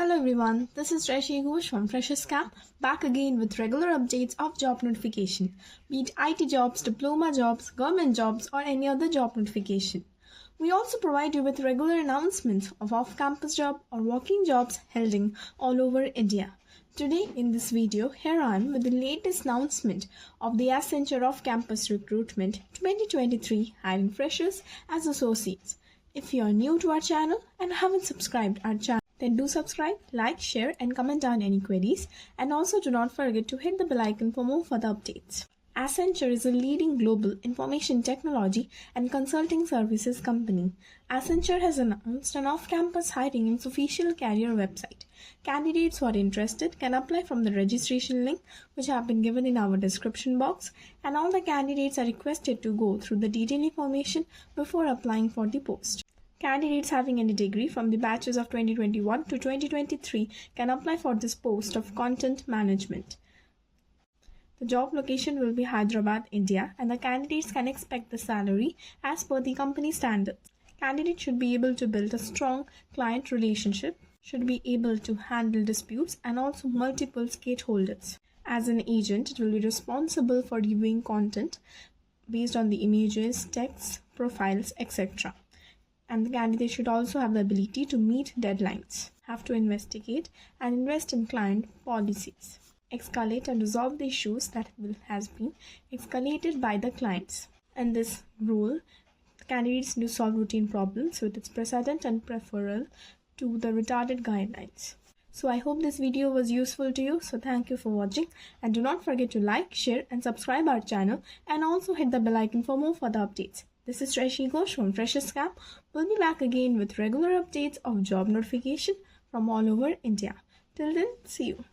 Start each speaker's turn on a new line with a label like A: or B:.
A: Hello everyone, this is Rishi Ghosh from Freshers Camp, back again with regular updates of job notification, be it IT jobs, diploma jobs, government jobs or any other job notification. We also provide you with regular announcements of off-campus job or working jobs held in all over India. Today in this video, here I am with the latest announcement of the Accenture Off Campus Recruitment 2023 hiring freshers as associates. If you are new to our channel and haven't subscribed our channel, then do subscribe, like, share and comment down any queries, and also do not forget to hit the bell icon for more further updates. Accenture is a leading global information technology and consulting services company. Accenture has announced an off-campus hiring in its official career website. Candidates who are interested can apply from the registration link which have been given in our description box, and all the candidates are requested to go through the detailed information before applying for the post. Candidates having any degree from the batches of 2021 to 2023 can apply for this post of content management. The job location will be Hyderabad, India, and the candidates can expect the salary as per the company standards. Candidates should be able to build a strong client relationship, should be able to handle disputes and also multiple stakeholders. As an agent, it will be responsible for reviewing content based on the images, texts, profiles, etc. And the candidate should also have the ability to meet deadlines, have to investigate and invest in client policies, escalate and resolve the issues that has been escalated by the clients. In this role, the candidates need to solve routine problems with its precedent and preferral to the retarded guidelines. So I hope this video was useful to you. So thank you for watching, and do not forget to like, share and subscribe our channel, and also hit the bell icon for more further updates. This is Rishi Ghosh from Freshers Camp. We'll be back again with regular updates of job notification from all over India. Till then, see you.